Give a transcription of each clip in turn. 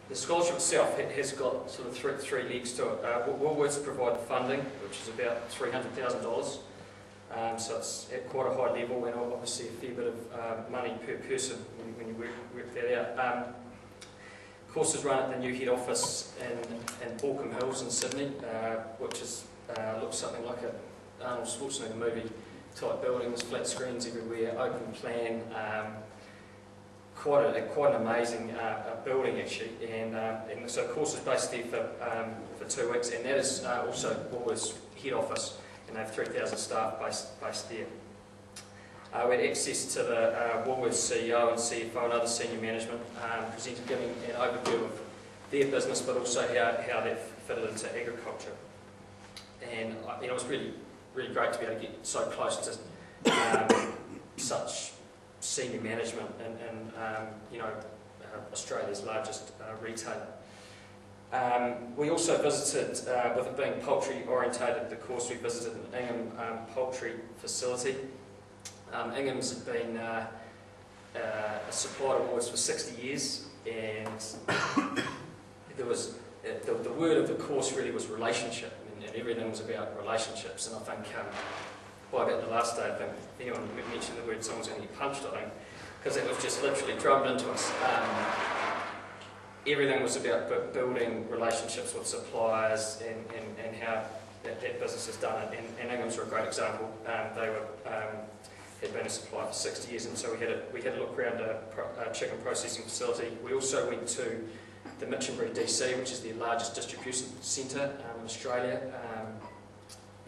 the scholarship itself has got sort of three legs to it. Woolworths provide the funding, which is about $300,000. So it's at quite a high level, and obviously a fair bit of money per person when you work that out. Courses run at the new head office in Balcombe Hills in Sydney, which looks something like a Arnold Schwarzenegger movie type buildings, flat screens everywhere, open plan. Quite an amazing building actually, and so course is based there for 2 weeks, and that is also Woolworths head office, and they have 3,000 staff based there. We had access to the Woolworths CEO and CFO and other senior management, presented giving an overview of their business, but also how that fitted into agriculture. And it was really great to be able to get so close to such senior management in Australia's largest retailer. We also visited, with it being poultry orientated, the course we visited an Ingham poultry facility. Ingham's had been a supplier of Woolworths for 60 years, and there was the word of the course really was relationship, and everything was about relationships. And I think by about the last day, I think if anyone mentioned the word, someone's going to get punched, I think, because it was just literally drummed into us. Everything was about building relationships with suppliers and how that business is done. And Ingham's were a great example. They had been a supplier for 60 years, and so we had a look around a chicken processing facility. We also went to the Mitchinbury DC, which is the largest distribution centre in Australia,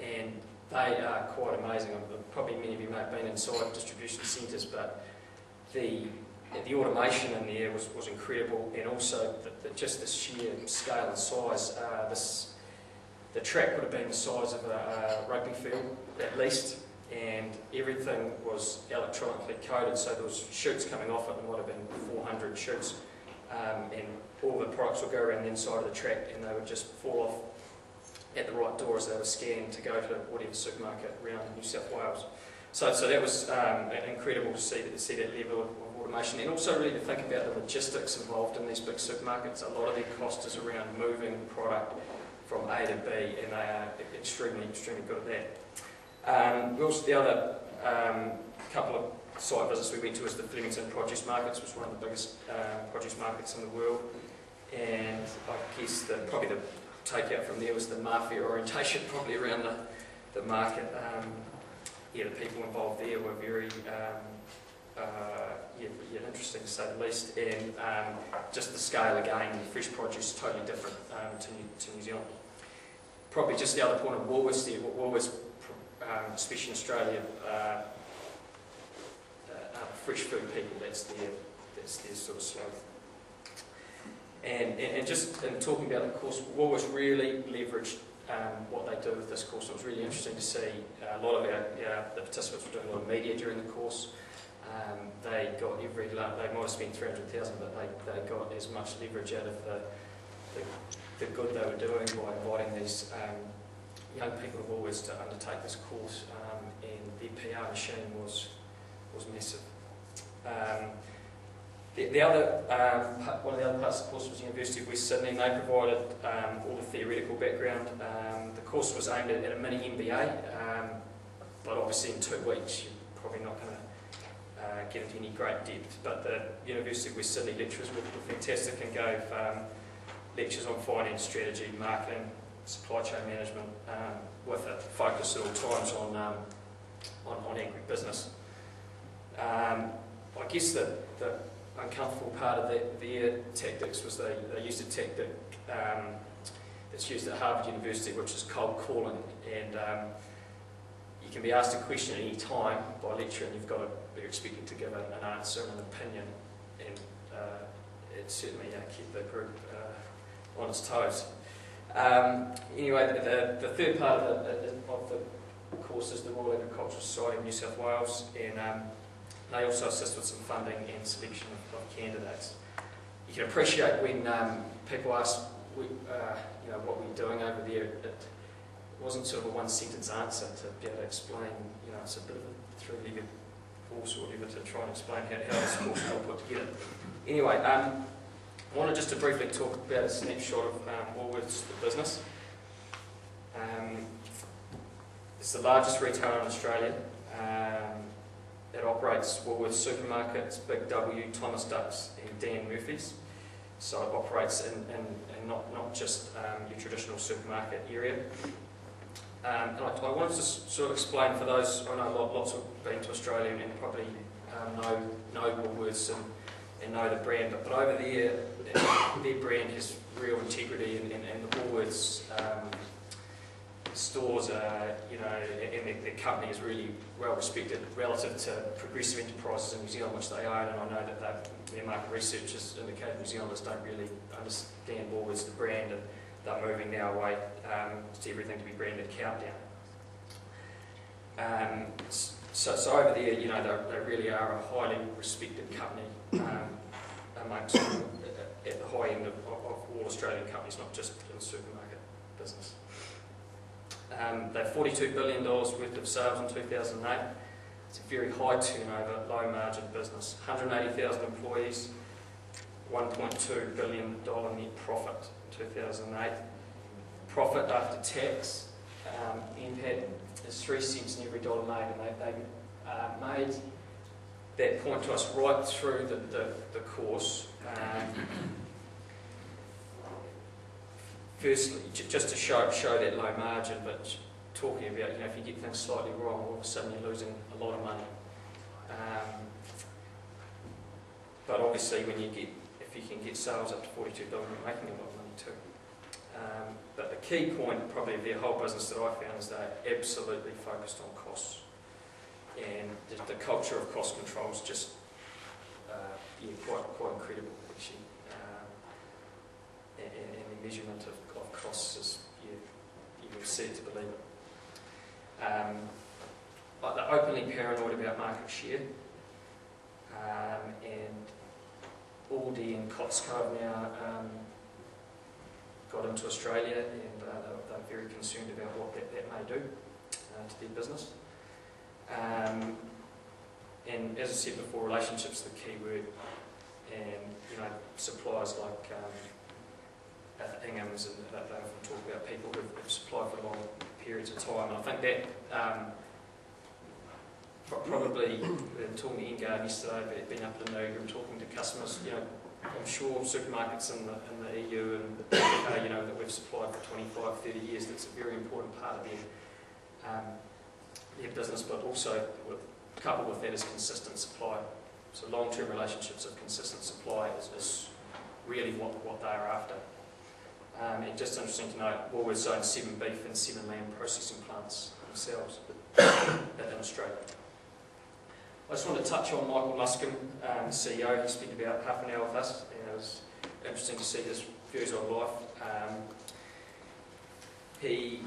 and they are quite amazing. Probably many of you may have been inside distribution centres, but the automation in there was incredible, and also just the sheer scale and size. The track would have been the size of a rugby field at least, and everything was electronically coded, so there was chutes coming off it. There might have been 400 chutes, and all the products would go around the inside of the track, and they would just fall off at the right door as they were scanned to go to whatever supermarket around New South Wales. So that was incredible to see that level of automation, and also really to think about the logistics involved in these big supermarkets. A lot of their cost is around moving product from A to B, and they are extremely good at that. The other couple of site visits we went to was the Flemington Produce Markets, which is one of the biggest produce markets in the world, and I guess probably the takeout from there was the mafia orientation probably around the market. The people involved there were very interesting to say the least, and just the scale again, the fresh produce is totally different to New Zealand. Probably just the other point of Woolworths there, Woolworths, especially in Australia, fresh food people, that's their sort of slogan. And just in talking about the course, Woolworths really leveraged what they do with this course. It was really interesting to see a lot of the participants were doing a lot of media during the course. They got they might have spent $300,000, but they got as much leverage out of the good they were doing by inviting these young people of Woolworths to undertake this course, and their PR machine was massive. One of the other parts of the course was the University of West Sydney, and they provided all the theoretical background. The course was aimed at a mini MBA, but obviously in 2 weeks you're probably not going to get into any great depth. But the University of West Sydney lecturers were fantastic and gave lectures on finance, strategy, marketing, supply chain management, with a focus at all times on agribusiness. I guess the uncomfortable part of their tactics was they used a tactic that's used at Harvard University, which is cold calling, and you can be asked a question at any time by a lecturer, and you're expected to give an answer and an opinion, and it certainly kept the group on its toes. Anyway, the third part of the course is the Royal Agricultural Society of New South Wales, and they also assist with some funding and selection of candidates. You can appreciate when people ask, what we're doing over there. It wasn't sort of a one-sentence answer to be able to explain. It's a bit of a three-legged horse or whatever to try and explain how this course is all put together. Anyway, I wanted just to briefly talk about a snapshot of Woolworths, the business. It's the largest retailer in Australia. It operates Woolworths supermarkets, Big W, Thomas Dux and Dan Murphy's. So it operates in not just your traditional supermarket area. And I wanted to sort of explain for those, I know lots have been to Australia and probably know Woolworths and know the brand, but over there, their brand has real integrity, and the Woolworths stores are, and their company is really well respected relative to progressive enterprises in New Zealand, which they own, and I know that their market research has indicated New Zealanders don't really understand Woolworths, the brand, and they're moving now away to everything to be branded Countdown. So over there, they really are a highly respected company amongst at the high end of all Australian companies, not just in the supermarket business. They have $42 billion worth of sales in 2008. It's a very high turnover, low margin business. 180,000 employees, $1.2 billion net profit in 2008. Profit after tax, NPAT, is 3 cents in every dollar made, and they made that point to us right through the course. Firstly, just to show that low margin, but talking about, if you get things slightly wrong, all of a sudden you're losing a lot of money. But obviously, if you can get sales up to $42 billion, you're making a lot of money too. But the key point, probably, of their whole business that I found is they're absolutely focused on costs, and the culture of cost control is just quite incredible, actually. And the measurement of costs is, you will see it to believe it. But they're openly paranoid about market share, and Aldi and Costco have now got into Australia, and they're very concerned about what that may do to their business. And as I said before, relationships are the key word, and suppliers like Ingham's, and they often talk about people who've supplied for long periods of time. And I think that probably, talking to Engard yesterday, been up in the Otago and talking to customers, I'm sure supermarkets in the EU and the UK, that we've supplied for 25, 30 years, that's a very important part of their business, but also coupled with that is consistent supply. So long-term relationships of consistent supply is really what they are after. And just interesting to note, Woolworths owns 7 beef and 7 lamb processing plants themselves in Australia. I just want to touch on Michael Luscombe, CEO. He spent about half an hour with us, and it was interesting to see his views on life. He